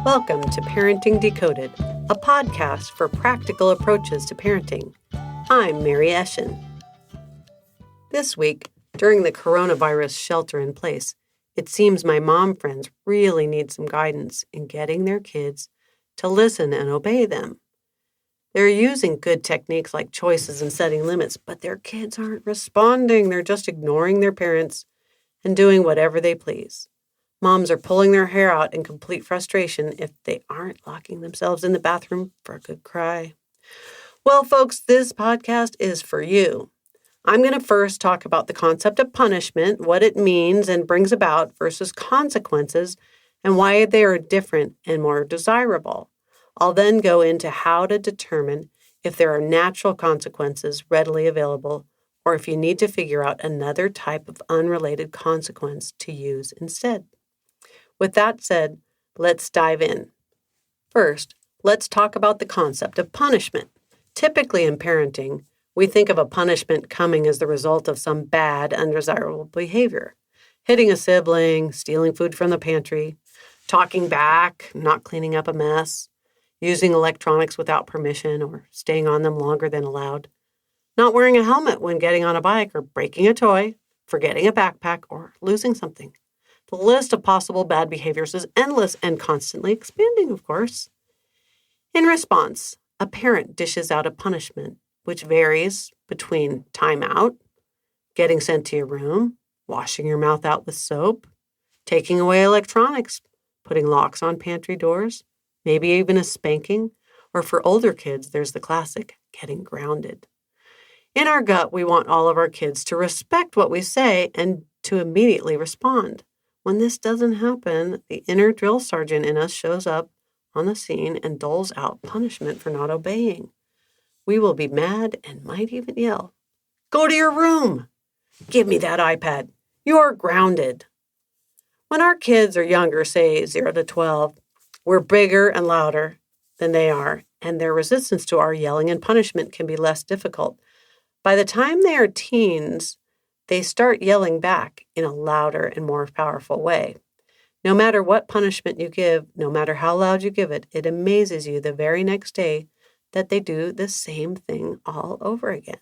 Welcome to Parenting Decoded, a podcast for practical approaches to parenting. I'm Mary Eschen. This week, during the coronavirus shelter-in-place, it seems my mom friends really need some guidance in getting their kids to listen and obey them. They're using good techniques like choices and setting limits, but their kids aren't responding. They're just ignoring their parents and doing whatever they please. Moms are pulling their hair out in complete frustration if they aren't locking themselves in the bathroom for a good cry. Well, folks, this podcast is for you. I'm going to first talk about the concept of punishment, what it means and brings about versus consequences, and why they are different and more desirable. I'll then go into how to determine if there are natural consequences readily available or if you need to figure out another type of unrelated consequence to use instead. With that said, let's dive in. First, let's talk about the concept of punishment. Typically in parenting, we think of a punishment coming as the result of some bad, undesirable behavior. Hitting a sibling, stealing food from the pantry, talking back, not cleaning up a mess, using electronics without permission or staying on them longer than allowed, not wearing a helmet when getting on a bike or breaking a toy, forgetting a backpack, or losing something. The list of possible bad behaviors is endless and constantly expanding, of course. In response, a parent dishes out a punishment, which varies between timeout, getting sent to your room, washing your mouth out with soap, taking away electronics, putting locks on pantry doors, maybe even a spanking, or for older kids, there's the classic, getting grounded. In our gut, we want all of our kids to respect what we say and to immediately respond. When this doesn't happen, the inner drill sergeant in us shows up on the scene and doles out punishment for not obeying. We will be mad and might even yell, "Go to your room! Give me that iPad! You're grounded!" When our kids are younger, say 0 to 12, we're bigger and louder than they are, and their resistance to our yelling and punishment can be less difficult. By the time they are teens, they start yelling back in a louder and more powerful way. No matter what punishment you give, no matter how loud you give it, it amazes you the very next day that they do the same thing all over again.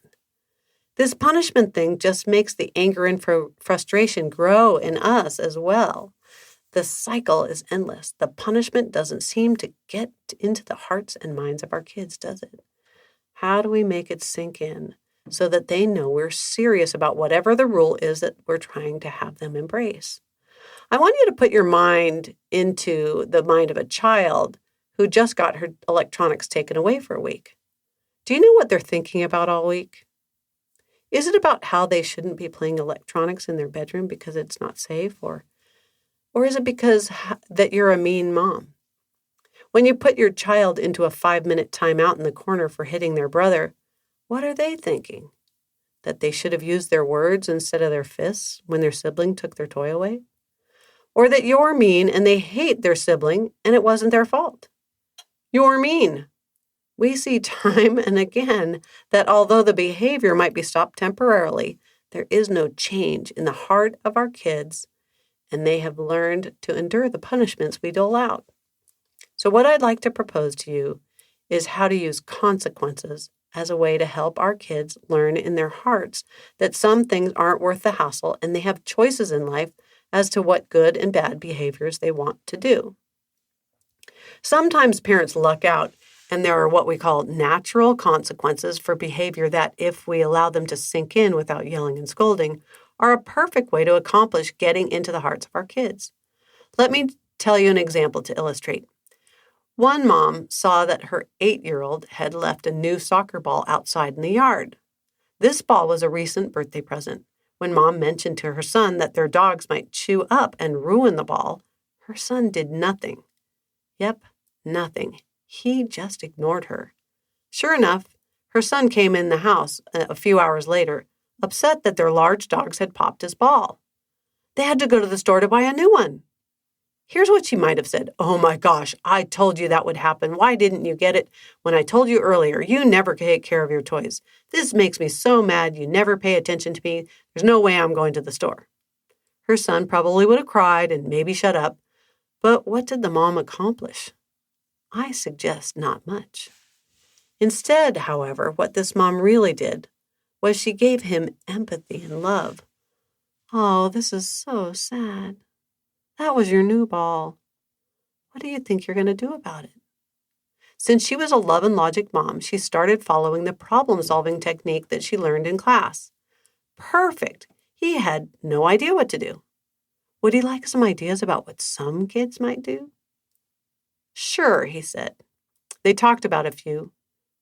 This punishment thing just makes the anger and frustration grow in us as well. The cycle is endless. The punishment doesn't seem to get into the hearts and minds of our kids, does it? How do we make it sink in so that they know we're serious about whatever the rule is that we're trying to have them embrace? I want you to put your mind into the mind of a child who just got her electronics taken away for a week. Do you know what they're thinking about all week? Is it about how they shouldn't be playing electronics in their bedroom because it's not safe, or is it because that you're a mean mom? When you put your child into a 5-minute timeout in the corner for hitting their brother, what are they thinking? That they should have used their words instead of their fists when their sibling took their toy away? Or that you're mean and they hate their sibling and it wasn't their fault? You're mean. We see time and again that although the behavior might be stopped temporarily, there is no change in the heart of our kids, and they have learned to endure the punishments we dole out. So what I'd like to propose to you is how to use consequences as a way to help our kids learn in their hearts that some things aren't worth the hassle and they have choices in life as to what good and bad behaviors they want to do. Sometimes parents luck out and there are what we call natural consequences for behavior that, if we allow them to sink in without yelling and scolding, are a perfect way to accomplish getting into the hearts of our kids. Let me tell you an example to illustrate. One mom saw that her 8-year-old had left a new soccer ball outside in the yard. This ball was a recent birthday present. When mom mentioned to her son that their dogs might chew up and ruin the ball, her son did nothing. Yep, nothing. He just ignored her. Sure enough, her son came in the house a few hours later, upset that their large dogs had popped his ball. They had to go to the store to buy a new one. Here's what she might have said. "Oh my gosh, I told you that would happen. Why didn't you get it when I told you earlier? You never take care of your toys. This makes me so mad. You never pay attention to me. There's no way I'm going to the store." Her son probably would have cried and maybe shut up, But what did the mom accomplish? I suggest not much. Instead, however, what this mom really did was she gave him empathy and love. Oh, this is so sad. That was your new ball. What do you think you're going to do about it? Since she was a love and logic mom, she started following the problem-solving technique that she learned in class. Perfect. He had no idea what to do. Would he like some ideas about what some kids might do? Sure, he said. They talked about a few.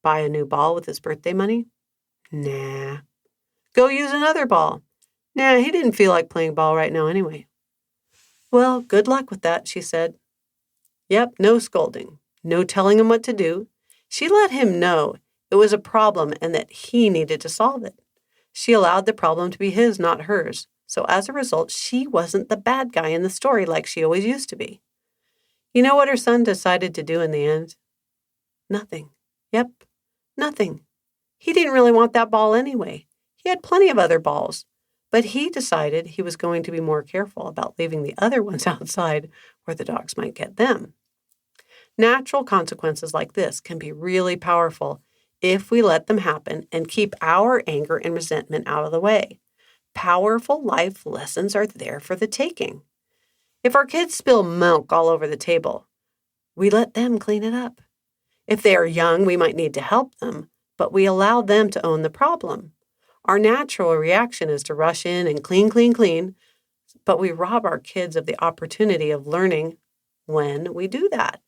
Buy a new ball with his birthday money? Nah. Go use another ball? Nah, he didn't feel like playing ball right now anyway. Well, good luck with that, she said. Yep, no scolding. No telling him what to do. She let him know it was a problem and that he needed to solve it. She allowed the problem to be his, not hers. So as a result, she wasn't the bad guy in the story like she always used to be. You know what her son decided to do in the end? Nothing. Yep, nothing. He didn't really want that ball anyway. He had plenty of other balls. But he decided he was going to be more careful about leaving the other ones outside where the dogs might get them. Natural consequences like this can be really powerful if we let them happen and keep our anger and resentment out of the way. Powerful life lessons are there for the taking. If our kids spill milk all over the table, we let them clean it up. If they are young, we might need to help them, but we allow them to own the problem. Our natural reaction is to rush in and clean, but we rob our kids of the opportunity of learning when we do that.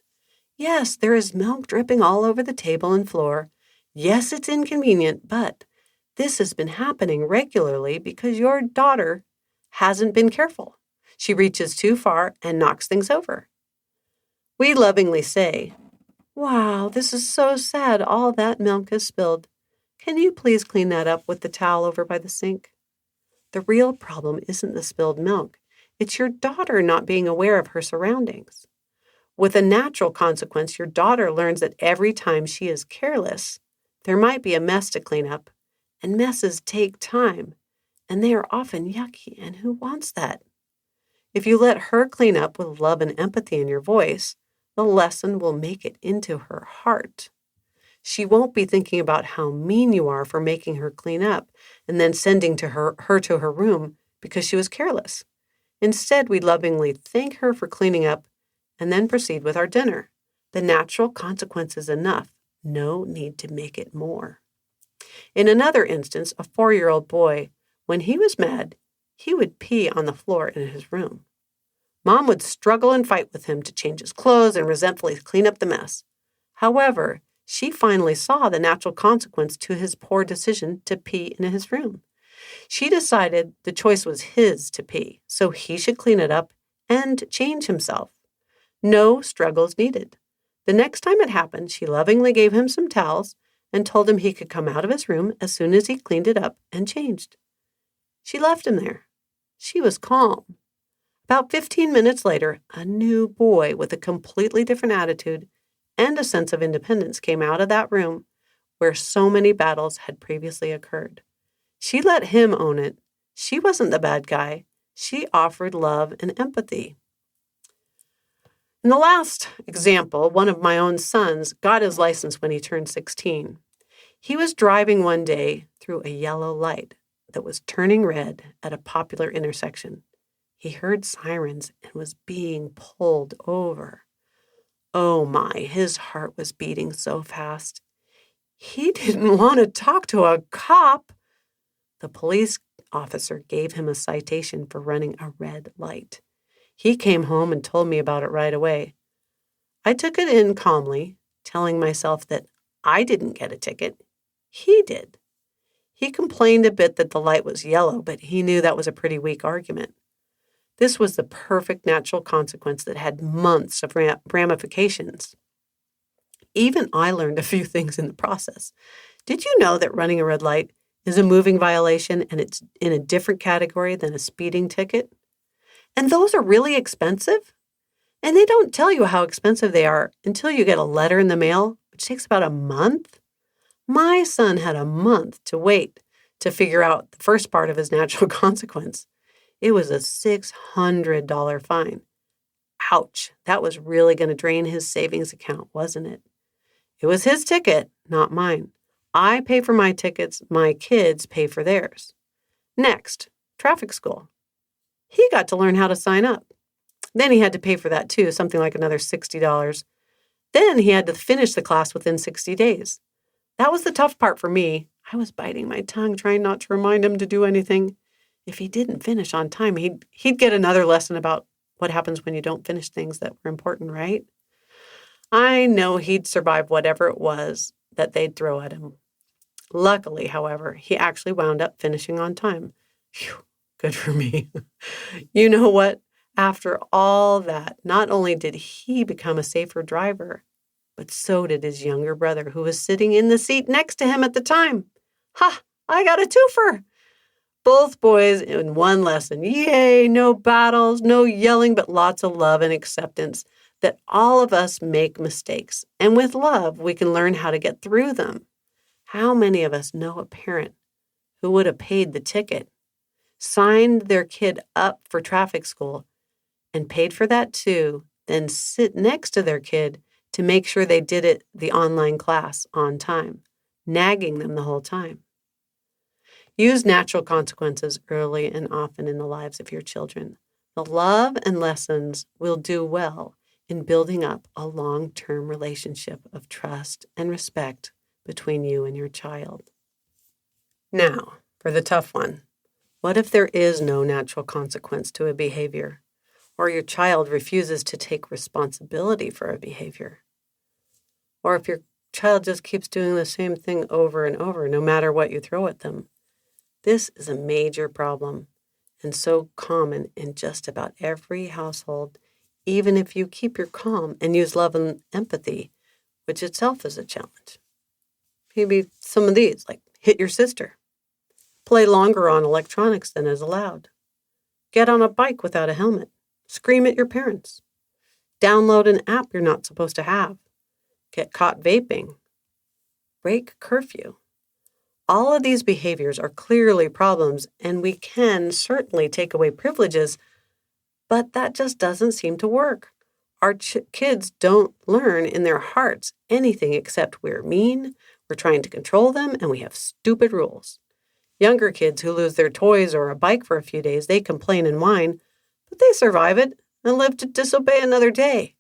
Yes, there is milk dripping all over the table and floor. Yes, it's inconvenient, but this has been happening regularly because your daughter hasn't been careful. She reaches too far and knocks things over. We lovingly say, "Wow, this is so sad all that milk is spilled. Can you please clean that up with the towel over by the sink?" The real problem isn't the spilled milk. It's your daughter not being aware of her surroundings. With a natural consequence, your daughter learns that every time she is careless, there might be a mess to clean up, and messes take time, and they are often yucky, and who wants that? If you let her clean up with love and empathy in your voice, the lesson will make it into her heart. She won't be thinking about how mean you are for making her clean up and then sending her to her room because she was careless. Instead, we lovingly thank her for cleaning up and then proceed with our dinner. The natural consequence is enough. No need to make it more. In another instance, a 4-year-old boy, when he was mad, he would pee on the floor in his room. Mom would struggle and fight with him to change his clothes and resentfully clean up the mess. However, she finally saw the natural consequence to his poor decision to pee in his room. She decided the choice was his to pee, so he should clean it up and change himself. No struggles needed. The next time it happened, she lovingly gave him some towels and told him he could come out of his room as soon as he cleaned it up and changed. She left him there. She was calm. About 15 minutes later, a new boy with a completely different attitude and a sense of independence came out of that room where so many battles had previously occurred. She let him own it. She wasn't the bad guy. She offered love and empathy. In the last example, one of my own sons got his license when he turned 16. He was driving one day through a yellow light that was turning red at a popular intersection. He heard sirens and was being pulled over. Oh my, his heart was beating so fast. He didn't want to talk to a cop. The police officer gave him a citation for running a red light. He came home and told me about it right away. I took it in calmly, telling myself that I didn't get a ticket. He did. He complained a bit that the light was yellow, but he knew that was a pretty weak argument. This was the perfect natural consequence that had months of ramifications. Even I learned a few things in the process. Did you know that running a red light is a moving violation and it's in a different category than a speeding ticket? And those are really expensive? And they don't tell you how expensive they are until you get a letter in the mail, which takes about a month. My son had a month to wait to figure out the first part of his natural consequence. It was a $600 fine. Ouch, that was really going to drain his savings account, wasn't it? It was his ticket, not mine. I pay for my tickets, my kids pay for theirs. Next, traffic school. He got to learn how to sign up. Then he had to pay for that too, something like another $60. Then he had to finish the class within 60 days. That was the tough part for me. I was biting my tongue, trying not to remind him to do anything. If he didn't finish on time, he'd get another lesson about what happens when you don't finish things that were important, right? I know he'd survive whatever it was that they'd throw at him. Luckily, however, he actually wound up finishing on time. Phew, good for me. You know what? After all that, not only did he become a safer driver, but so did his younger brother, who was sitting in the seat next to him at the time. Ha! I got a twofer! Both boys in one lesson. Yay! No battles, no yelling, but lots of love and acceptance that all of us make mistakes. And with love, we can learn how to get through them. How many of us know a parent who would have paid the ticket, signed their kid up for traffic school, and paid for that too, then sit next to their kid to make sure they did the online class on time, nagging them the whole time? Use natural consequences early and often in the lives of your children. The love and lessons will do well in building up a long-term relationship of trust and respect between you and your child. Now, for the tough one. What if there is no natural consequence to a behavior, or your child refuses to take responsibility for a behavior? Or if your child just keeps doing the same thing over and over, no matter what you throw at them? This is a major problem and so common in just about every household, even if you keep your calm and use love and empathy, which itself is a challenge. Maybe some of these, like hit your sister, play longer on electronics than is allowed, get on a bike without a helmet, scream at your parents, download an app you're not supposed to have, get caught vaping, break curfew. All of these behaviors are clearly problems, and we can certainly take away privileges, but that just doesn't seem to work. Our kids don't learn in their hearts anything except we're mean, we're trying to control them, and we have stupid rules. Younger kids who lose their toys or a bike for a few days, they complain and whine, but they survive it and live to disobey another day.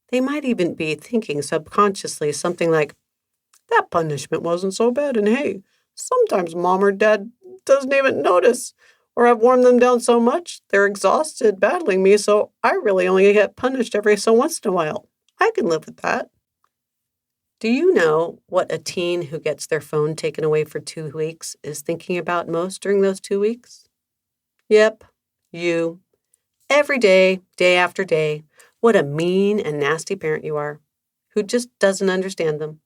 They might even be thinking subconsciously something like, that punishment wasn't so bad, and hey, sometimes mom or dad doesn't even notice, or I've worn them down so much, they're exhausted battling me, so I really only get punished every so once in a while. I can live with that. Do you know what a teen who gets their phone taken away for 2 weeks is thinking about most during those 2 weeks? Yep, you. Every day, day after day, what a mean and nasty parent you are, who just doesn't understand them.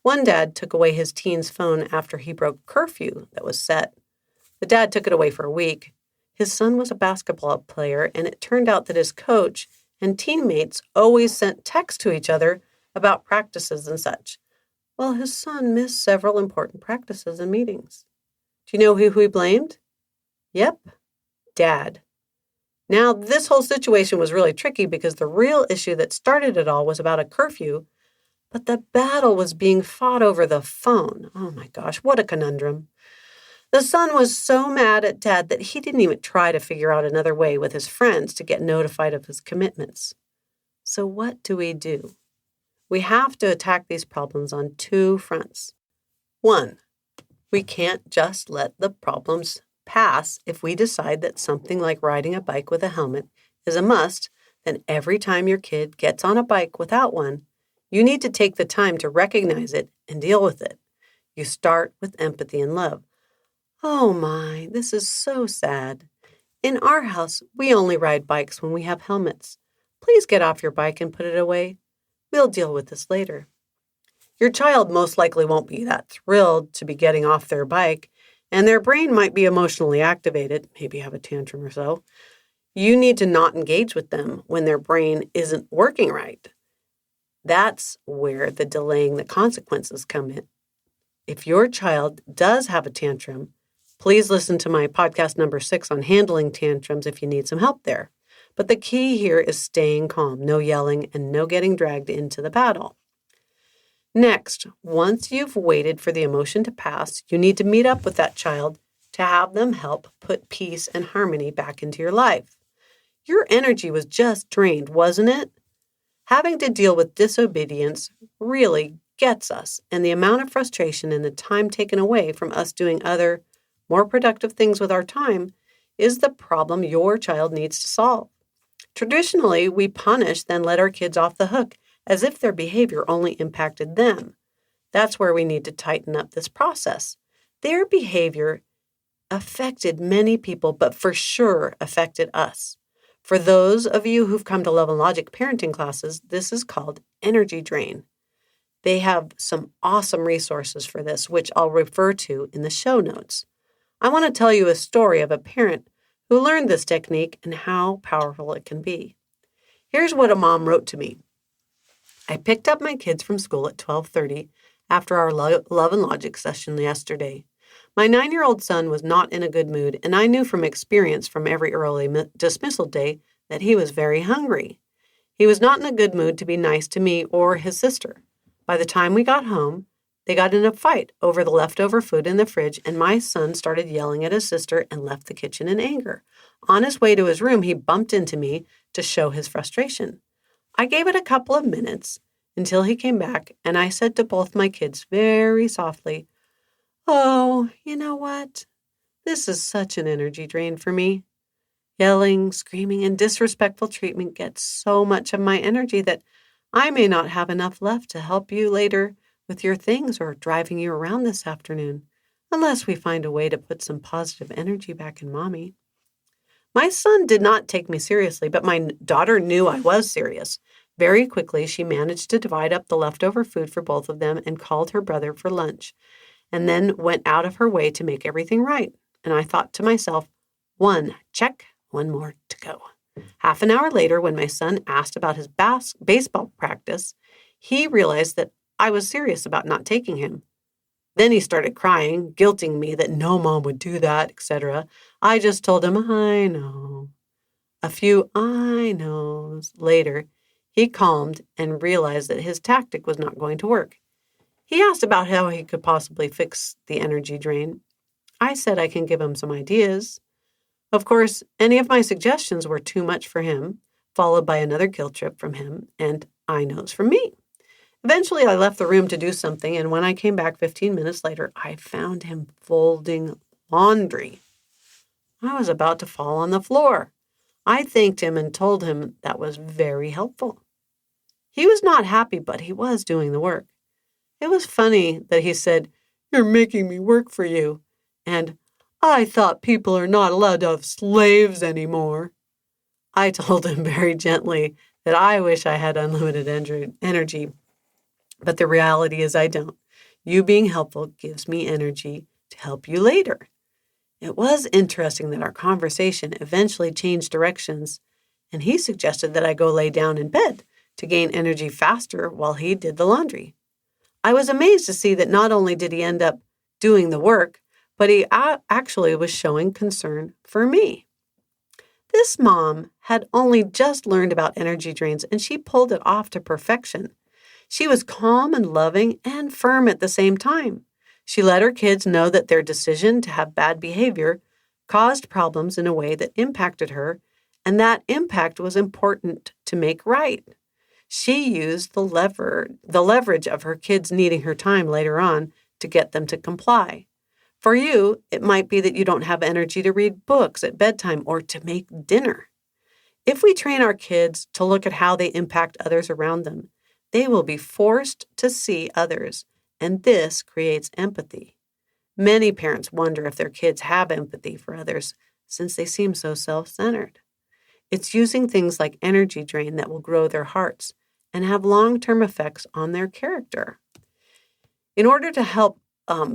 One dad took away his teen's phone after he broke curfew that was set. The dad took it away for a week. His son was a basketball player, and it turned out that his coach and teammates always sent texts to each other about practices and such. Well, his son missed several important practices and meetings. Do you know who he blamed? Yep, Dad. Now, this whole situation was really tricky because the real issue that started it all was about a curfew, but the battle was being fought over the phone. Oh my gosh, what a conundrum. The son was so mad at Dad that he didn't even try to figure out another way with his friends to get notified of his commitments. So what do? We have to attack these problems on 2 fronts. 1, we can't just let the problems pass if we decide that something like riding a bike with a helmet is a must, then every time your kid gets on a bike without one, you need to take the time to recognize it and deal with it. You start with empathy and love. Oh my, this is so sad. In our house, we only ride bikes when we have helmets. Please get off your bike and put it away. We'll deal with this later. Your child most likely won't be that thrilled to be getting off their bike, and their brain might be emotionally activated, maybe have a tantrum or so. You need to not engage with them when their brain isn't working right. That's where the delaying the consequences come in. If your child does have a tantrum, please listen to my podcast number 6 on handling tantrums if you need some help there. But the key here is staying calm, no yelling, and no getting dragged into the battle. Next, once you've waited for the emotion to pass, you need to meet up with that child to have them help put peace and harmony back into your life. Your energy was just drained, wasn't it? Having to deal with disobedience really gets us, and the amount of frustration and the time taken away from us doing other, more productive things with our time is the problem your child needs to solve. Traditionally, we punish, then let our kids off the hook as if their behavior only impacted them. That's where we need to tighten up this process. Their behavior affected many people, but for sure affected us. For those of you who've come to Love and Logic parenting classes, this is called energy drain. They have some awesome resources for this, which I'll refer to in the show notes. I want to tell you a story of a parent who learned this technique and how powerful it can be. Here's what a mom wrote to me. I picked up my kids from school at 12:30 after our Love and Logic session yesterday. My 9-year-old son was not in a good mood, and I knew from experience from every early dismissal day that he was very hungry. He was not in a good mood to be nice to me or his sister. By the time we got home, they got in a fight over the leftover food in the fridge, and my son started yelling at his sister and left the kitchen in anger. On his way to his room, he bumped into me to show his frustration. I gave it a couple of minutes until he came back, and I said to both my kids very softly, "Oh, you know what? This is such an energy drain for me. Yelling, screaming, and disrespectful treatment gets so much of my energy that I may not have enough left to help you later with your things or driving you around this afternoon, unless we find a way to put some positive energy back in Mommy." My son did not take me seriously, but my daughter knew I was serious. Very quickly, she managed to divide up the leftover food for both of them and called her brother for lunch, and then went out of her way to make everything right. And I thought to myself, one, check, one more to go. Half an hour later, when my son asked about his baseball practice, he realized that I was serious about not taking him. Then he started crying, guilting me that no mom would do that, etc. I just told him, I know. A few I knows later, he calmed and realized that his tactic was not going to work. He asked about how he could possibly fix the energy drain. I said I can give him some ideas. Of course, any of my suggestions were too much for him, followed by another guilt trip from him and I knows from me. Eventually, I left the room to do something, and when I came back 15 minutes later, I found him folding laundry. I was about to fall on the floor. I thanked him and told him that was very helpful. He was not happy, but he was doing the work. It was funny that he said, "You're making me work for you," and "I thought people are not allowed to have slaves anymore." I told him very gently that I wish I had unlimited energy, but the reality is I don't. You being helpful gives me energy to help you later. It was interesting that our conversation eventually changed directions, and he suggested that I go lay down in bed to gain energy faster while he did the laundry. I was amazed to see that not only did he end up doing the work, but he actually was showing concern for me. This mom had only just learned about energy drains, and she pulled it off to perfection. She was calm and loving and firm at the same time. She let her kids know that their decision to have bad behavior caused problems in a way that impacted her, and that impact was important to make right. She used the leverage of her kids needing her time later on to get them to comply. For you, it might be that you don't have energy to read books at bedtime or to make dinner. If we train our kids to look at how they impact others around them, they will be forced to see others, and this creates empathy. Many parents wonder if their kids have empathy for others since they seem so self-centered. It's using things like energy drain that will grow their hearts and have long-term effects on their character. In order to help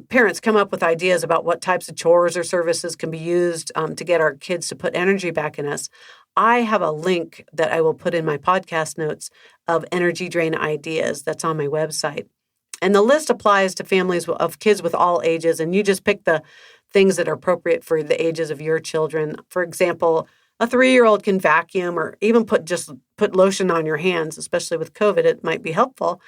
parents come up with ideas about what types of chores or services can be used to get our kids to put energy back in us, I have a link that I will put in my podcast notes of energy drain ideas that's on my website. And the list applies to families of kids with all ages, and you just pick the things that are appropriate for the ages of your children. For example, A 3-year-old can vacuum or even put lotion on your hands, especially with COVID. It might be helpful.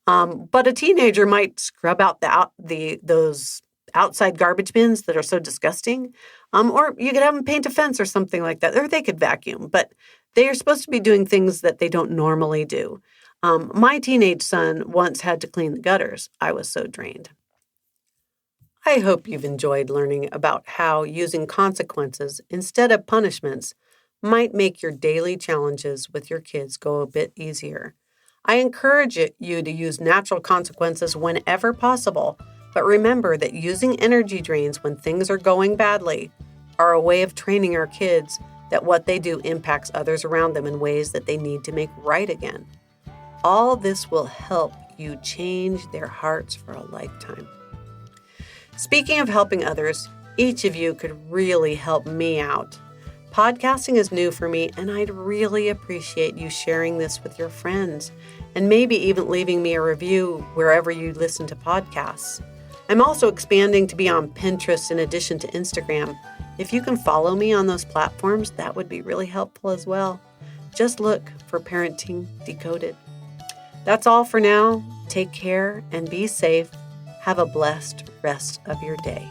But a teenager might scrub out those outside garbage bins that are so disgusting. Or you could have them paint a fence or something like that. Or they could vacuum. But they are supposed to be doing things that they don't normally do. My teenage son once had to clean the gutters. I was so drained. I hope you've enjoyed learning about how using consequences instead of punishments might make your daily challenges with your kids go a bit easier. I encourage you to use natural consequences whenever possible, but remember that using energy drains when things are going badly are a way of training our kids that what they do impacts others around them in ways that they need to make right again. All this will help you change their hearts for a lifetime. Speaking of helping others, each of you could really help me out. Podcasting is new for me, and I'd really appreciate you sharing this with your friends and maybe even leaving me a review wherever you listen to podcasts. I'm also expanding to be on Pinterest in addition to Instagram. If you can follow me on those platforms, that would be really helpful as well. Just look for Parenting Decoded. That's all for now. Take care and be safe. Have a blessed rest of your day.